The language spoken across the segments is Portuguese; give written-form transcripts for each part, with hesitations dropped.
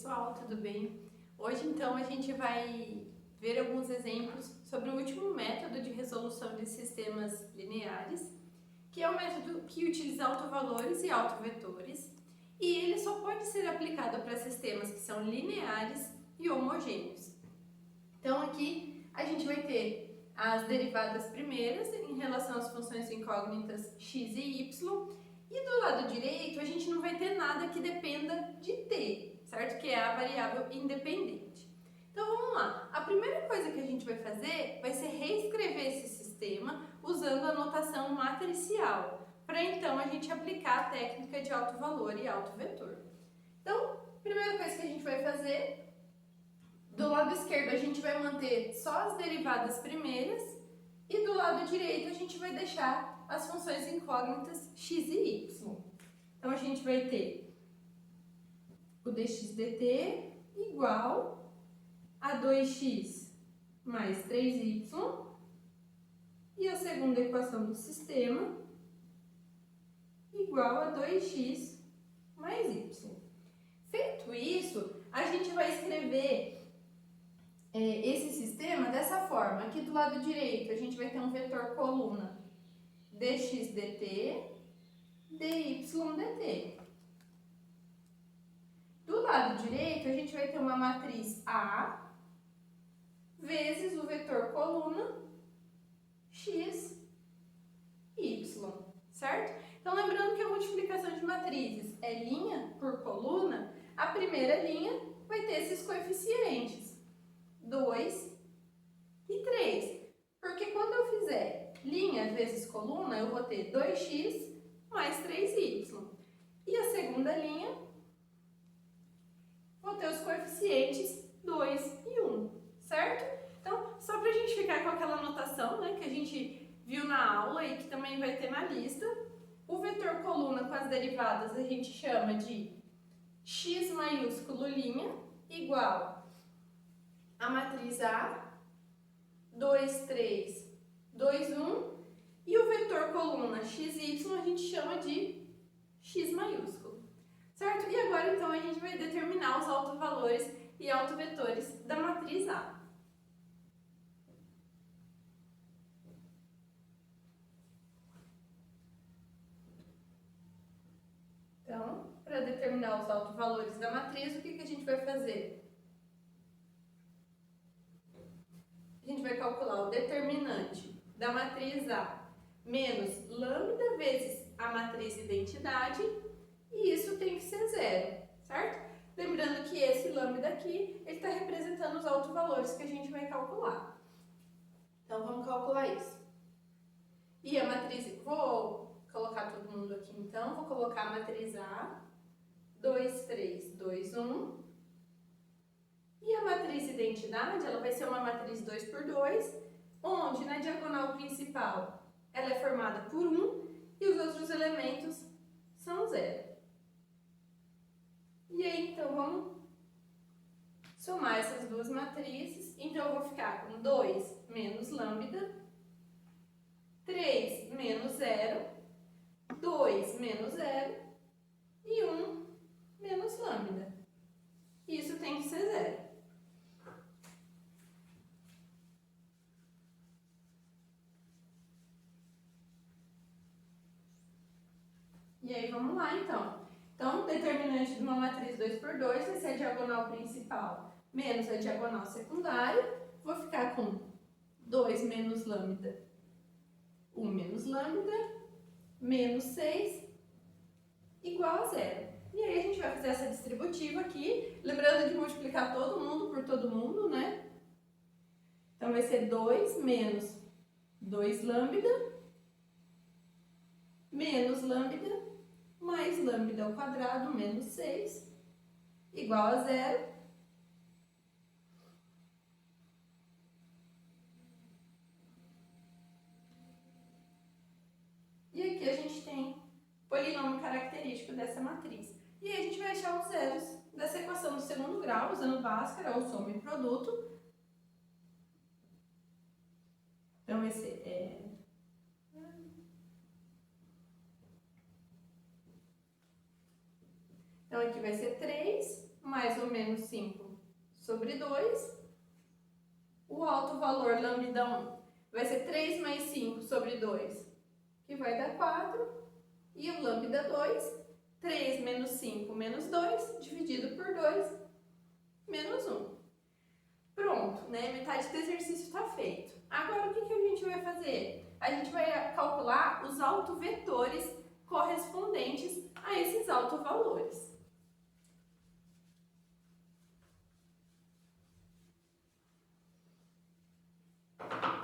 pessoal, tudo bem? Hoje então a gente vai ver alguns exemplos sobre o último método de resolução de sistemas lineares, que é o método que utiliza autovalores e autovetores, e ele só pode ser aplicado para sistemas que são lineares e homogêneos. Então aqui a gente vai ter as derivadas primeiras em relação às funções incógnitas x e y, e do lado direito a gente não vai ter nada que dependa de t, certo? Que é a variável independente. Então vamos lá. A primeira coisa que a gente vai fazer vai ser reescrever esse sistema usando a notação matricial, para então a gente aplicar a técnica de autovalor e autovetor. Então, a primeira coisa que a gente vai fazer, do lado esquerdo a gente vai manter só as derivadas primeiras e do lado direito a gente vai deixar as funções incógnitas x e y. Então a gente vai ter o dx dt igual a 2x mais 3y, e a segunda equação do sistema igual a 2x mais y. Feito isso, a gente vai escrever esse sistema dessa forma. Aqui do lado direito a gente vai ter um vetor coluna dx dt, dy dt. Do lado direito a gente vai ter uma matriz A vezes o vetor coluna x, y, certo? Então lembrando que a multiplicação de matrizes é linha por coluna, a primeira linha vai ter esses coeficientes 2 e 3, porque quando eu fizer linha vezes coluna, eu vou ter 2x mais 3y. E a segunda linha, vou ter os coeficientes 2 e 1, certo? Então, só para a gente ficar com aquela notação, né, que a gente viu na aula e que também vai ter na lista, o vetor coluna com as derivadas a gente chama de x maiúsculo linha igual a matriz A, 2, 3, 2, 1, e o vetor coluna xy a gente chama de x maiúsculo, certo? E agora então a gente vai determinar os autovalores e autovetores da matriz A. Então, para determinar os autovalores da matriz, o que a gente vai fazer? A gente vai calcular o determinante da matriz A menos lambda vezes a matriz identidade, e isso tem que ser zero, certo? Lembrando que esse lambda aqui, ele está representando os autovalores que a gente vai calcular. Então, vamos calcular isso. E a matriz, vou colocar todo mundo aqui então, vou colocar a matriz A, 2, 3, 2, 1. E a matriz identidade, ela vai ser uma matriz 2 por 2, onde na diagonal principal ela é formada por 1 e os outros elementos são 0. E aí, então, vamos somar essas duas matrizes. Então, eu vou ficar com 2 menos lambda, 3 menos 0, 2 menos 0 e 1 menos lambda. Isso tem que ser 0. E aí, vamos lá, então. Então, determinante de uma matriz 2 por 2 vai ser a diagonal principal menos a diagonal secundária. Vou ficar com 2 menos lambda, 1 menos lambda, menos 6, igual a 0. E aí, a gente vai fazer essa distributiva aqui, lembrando de multiplicar todo mundo por todo mundo, né? Então, vai ser 2 menos 2 lambda, menos lambda, mais lambda ao quadrado menos 6, igual a 0. E aqui a gente tem o polinômio característico dessa matriz. E aí a gente vai achar os zeros dessa equação do segundo grau, usando Bhaskara ou soma e produto. Então, vai ser... Então, aqui vai ser 3 mais mais ou menos 5 sobre 2. O alto valor lambda 1 vai ser 3 mais 5 sobre 2, que vai dar 4. E o lambda 2, 3 menos 5 menos 2, dividido por 2, menos 1. Pronto, né? Metade do exercício está feito. Agora, o que a gente vai fazer? A gente vai calcular os autovetores correspondentes a esses autovalores.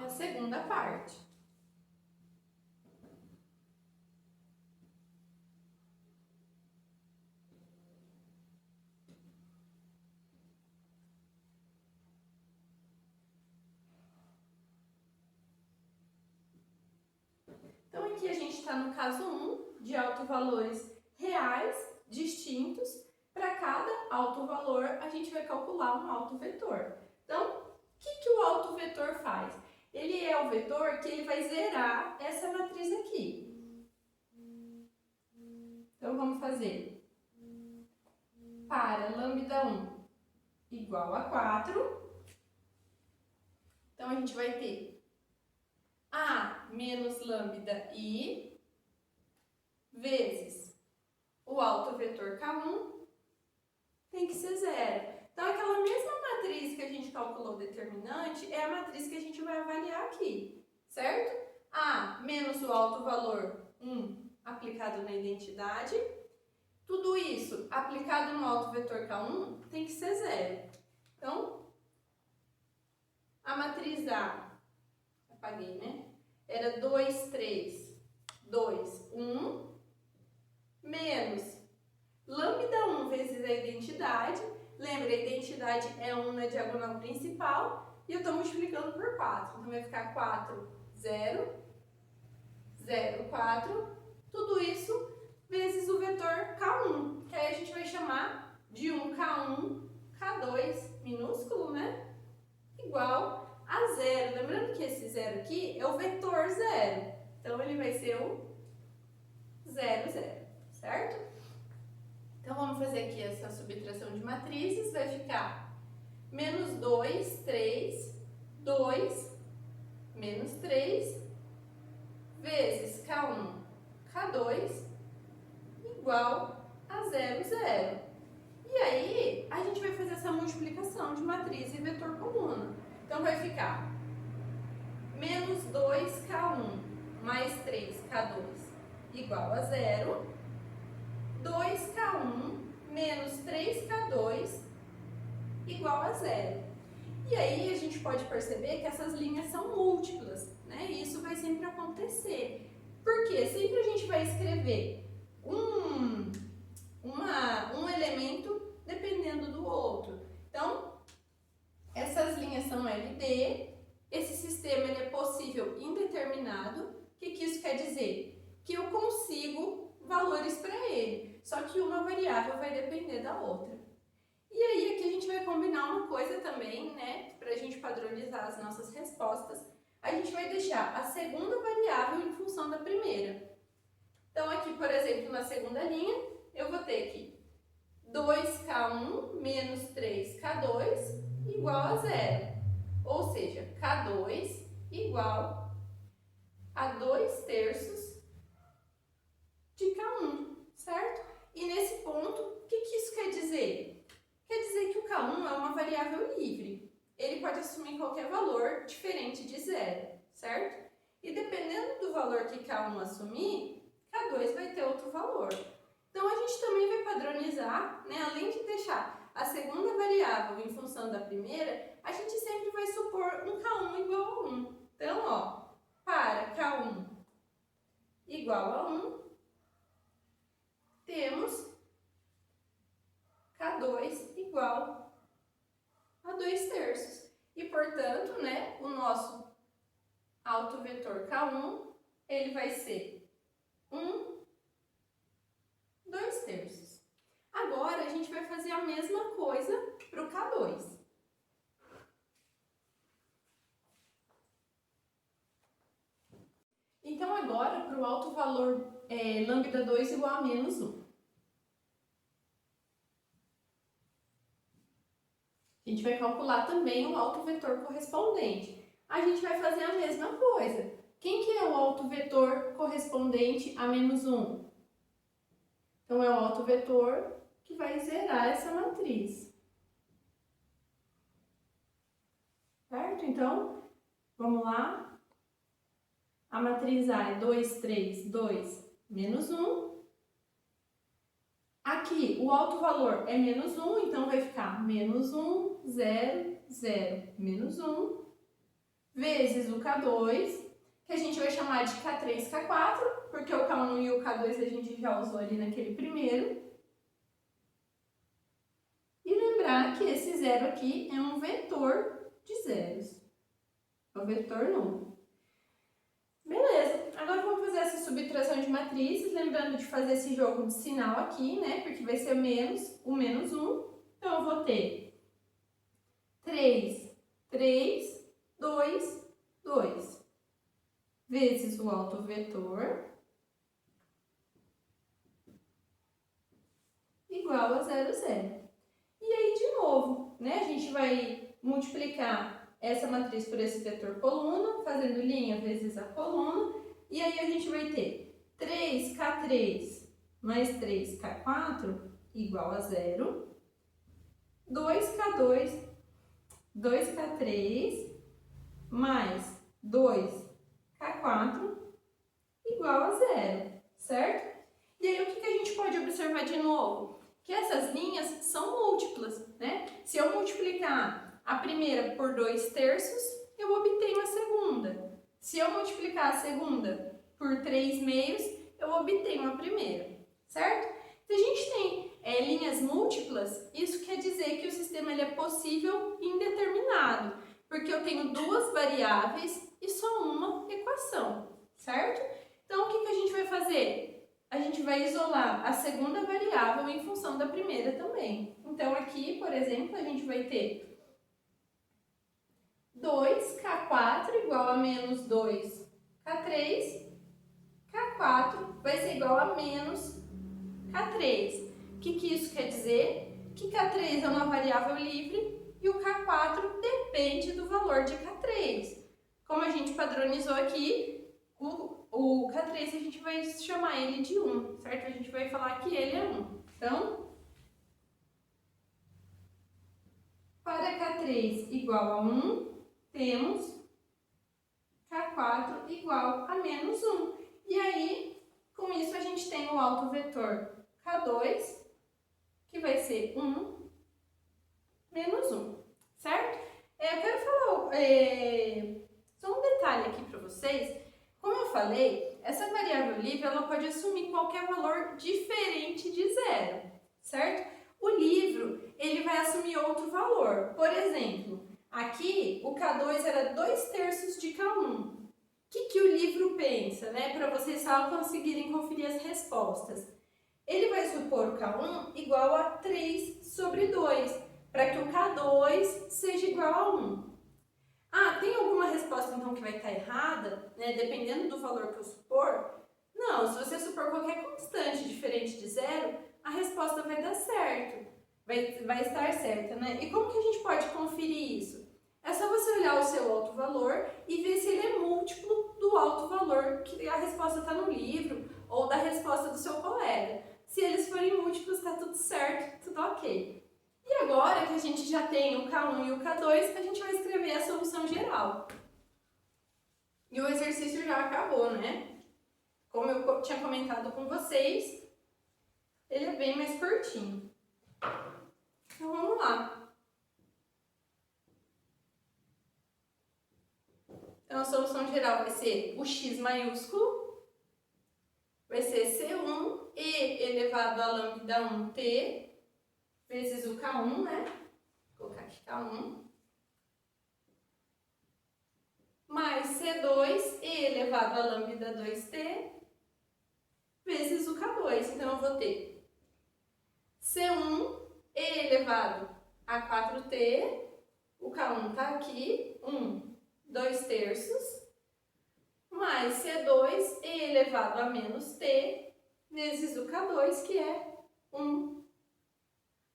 É a segunda parte. Então, aqui a gente está no caso 1, de autovalores reais, distintos. Para cada autovalor, a gente vai calcular um autovetor. Então, o que o autovetor faz? Ele é o vetor que ele vai zerar essa matriz aqui. Então, vamos fazer para lambda 1 igual a 4. Então, a gente vai ter A menos lambda I vezes o autovetor K1 tem que ser zero. Então, aquela mesma matriz que a gente calculou o determinante é a matriz que a gente vai avaliar aqui, certo? A menos o autovalor 1 aplicado na identidade. Tudo isso aplicado no autovetor K1 tem que ser zero. Então, a matriz A, apaguei, né? Era 2, 3, 2, 1, menos lambda 1 vezes a identidade. Lembra, a identidade é 1 na diagonal principal e eu estou multiplicando por 4. Então, vai ficar 4, 0, 0, 4. Tudo isso vezes o vetor K1, que aí a gente vai chamar de 1K1, K2 minúsculo, né? Igual a 0. Lembrando que esse 0 aqui é o vetor 0. Então, ele vai ser o 0, 0, certo? Então, vamos fazer aqui essa subtração de matrizes. Vai ficar menos 2, 3, 2, menos 3, vezes K1, K2, igual a 0, 0. E aí, a gente vai fazer essa multiplicação de matriz e vetor comum. Então, vai ficar menos 2K1 mais 3K2 igual a 0. 2K1 menos 3K2 igual a 0. E aí, a gente pode perceber que essas linhas são múltiplas, né? E isso vai sempre acontecer. Porque sempre a gente vai escrever um elemento dependendo do outro. Então, essas linhas são LD. Esse sistema ele é possível indeterminado. O que isso quer dizer? Que eu consigo valores para ele, só que uma variável vai depender da outra. E aí aqui a gente vai combinar uma coisa também, né, para a gente padronizar as nossas respostas. A gente vai deixar a segunda variável em função da primeira. Então aqui, por exemplo, na segunda linha, eu vou ter aqui 2K1 menos 3K2 igual a 0. Ou seja, K2 igual a 2/3 de K1, certo? E nesse ponto, o que isso quer dizer? Quer dizer que o K1 é uma variável livre. Ele pode assumir qualquer valor diferente de 0, certo? E dependendo do valor que K1 assumir, K2 vai ter outro valor. Então, a gente também vai padronizar, né? Além de deixar a segunda variável em função da primeira, a gente sempre vai supor um K1 igual a 1. Então, ó, para K1 igual a 1, temos K2 igual a 2/3. E, portanto, né, o nosso autovetor K1, ele vai ser 1, 2/3. Agora, a gente vai fazer a mesma coisa para o K2. Então, agora, para o autovalor lambda 2 igual a menos 1. A gente vai calcular também o autovetor correspondente. A gente vai fazer a mesma coisa. Quem que é o autovetor correspondente a menos 1? Então, é o autovetor que vai zerar essa matriz. Certo? Então, vamos lá. A matriz A é 2, 3, 2, menos 1. Aqui, o autovalor é menos 1, então vai ficar menos 1, 0, 0, menos 1, vezes o K2, que a gente vai chamar de K3, K4, porque o K1 e o K2 a gente já usou ali naquele primeiro. E lembrar que esse zero aqui é um vetor de zeros. É um vetor nulo. Beleza, agora vamos fazer essa subtração de matrizes, lembrando de fazer esse jogo de sinal aqui, né? Porque vai ser o menos 1. Então, eu vou ter 3, 3, 2, 2, vezes o autovetor, igual a 0, 0. E aí, de novo, né? A gente vai multiplicar essa matriz por esse vetor coluna, fazendo linha vezes a coluna, e aí a gente vai ter 3K3 mais 3K4 igual a 0, 2K2, 2K3 mais 2K4 igual a 0, certo? E aí, o que a gente pode observar de novo? Que essas linhas são múltiplas, né? Se eu multiplicar a primeira por 2 terços, eu obtenho a segunda. Se eu multiplicar a segunda por 3 meios, eu obtenho a primeira, certo? Se a gente tem linhas múltiplas, isso quer dizer que o sistema ele é possível e indeterminado, porque eu tenho duas variáveis e só uma equação, certo? Então, o que a gente vai fazer? A gente vai isolar a segunda variável em função da primeira também. Então, aqui, por exemplo, a gente vai ter 2K4 igual a menos 2K3, K4 vai ser igual a menos K3. O que isso quer dizer? Que K3 é uma variável livre e o K4 depende do valor de K3. Como a gente padronizou aqui, o K3 a gente vai chamar ele de 1, certo? A gente vai falar que ele é 1. Então, para K3 igual a 1, temos K4 igual a menos 1. E aí, com isso, a gente tem o autovetor K2, que vai ser 1 menos 1, certo? Eu quero falar só um detalhe aqui para vocês. Como eu falei, essa variável livre ela pode assumir qualquer valor diferente de 0, certo? O livro ele vai assumir outro valor. Por exemplo, aqui o K2 era 2 terços de K1. O que o livro pensa, né? Para vocês só conseguirem conferir as respostas. Ele vai supor o K1 igual a 3 sobre 2, para que o K2 seja igual a 1. Ah, tem alguma resposta então que vai estar errada, né? Dependendo do valor que eu supor? Não, se você supor qualquer constante diferente de 0, a resposta vai dar certo. Vai estar certa, né? E como que a gente pode conferir isso? É só você olhar o seu alto valor e ver se ele é múltiplo do alto valor que a resposta está no livro ou da resposta do seu colega. Se eles forem múltiplos, está tudo certo, tudo ok. E agora que a gente já tem o K1 e o K2, a gente vai escrever a solução geral. E o exercício já acabou, né? Como eu tinha comentado com vocês, ele é bem mais curtinho. Então, vamos lá. Então, a solução geral vai ser o x maiúsculo, vai ser C1 e elevado a lambda 1t, vezes o K1, né? Vou colocar aqui K1. Mais C2 e elevado a lambda 2t, vezes o K2. Então, eu vou ter C1 e elevado a 4t, o K1 está aqui, 2 terços, mais C2 e elevado a menos t, vezes o K2, que é 1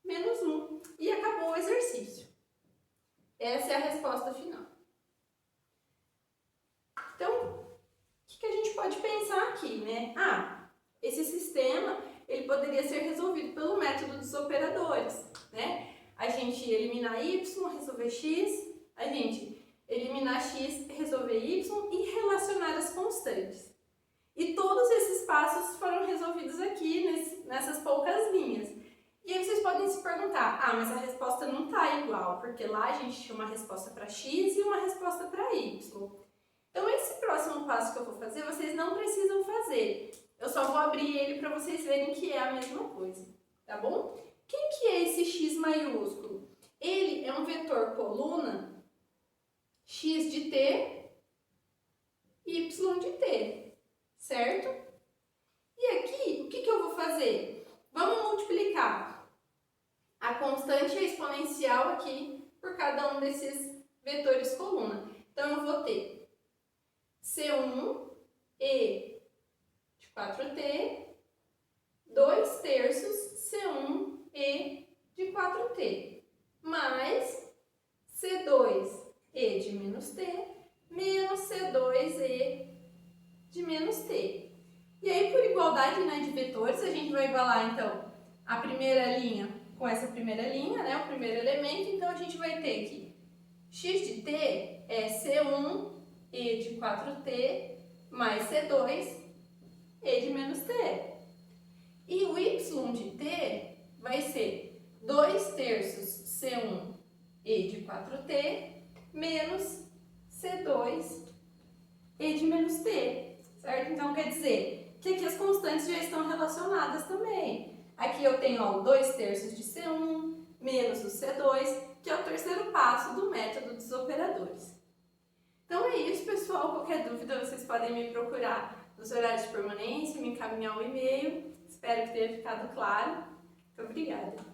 menos 1. E acabou o exercício. Essa é a resposta final. Então, o que a gente pode pensar aqui, né? Esse sistema, ele poderia ser resolvido pelo método dos operadores, né? A gente eliminar y, resolver x, a gente eliminar x, resolver y e relacionar as constantes. E todos esses passos foram resolvidos aqui, nessas poucas linhas. E aí vocês podem se perguntar, mas a resposta não está igual, porque lá a gente tinha uma resposta para x e uma resposta para y. Então esse próximo passo que eu vou fazer, vocês não precisam fazer. Eu só vou abrir ele para vocês verem que é a mesma coisa, tá bom? Quem que é esse x maiúsculo? Ele é um vetor coluna x de t, y de t, certo? E aqui, o que eu vou fazer? Vamos multiplicar a constante e a exponencial aqui por cada um desses vetores coluna. Então, eu vou ter C1 e de 4t, 2 terços C1 e de 4t, mais C2 e de menos t, menos C2 e de menos t. E aí, por igualdade, né, de vetores, a gente vai igualar, então, a primeira linha com essa primeira linha, né, o primeiro elemento. Então, a gente vai ter que x de t é C1 e de 4t mais C2 e de menos t. E o y de t vai ser 2 terços C1 e de 4t menos C2 e de menos t, certo? Então, quer dizer que aqui as constantes já estão relacionadas também. Aqui eu tenho, 2 terços de C1 menos o C2, que é o terceiro passo do método dos operadores. Então é isso, pessoal. Qualquer dúvida, vocês podem me procurar nos horários de permanência, me encaminhar um e-mail. Espero que tenha ficado claro. Muito obrigada.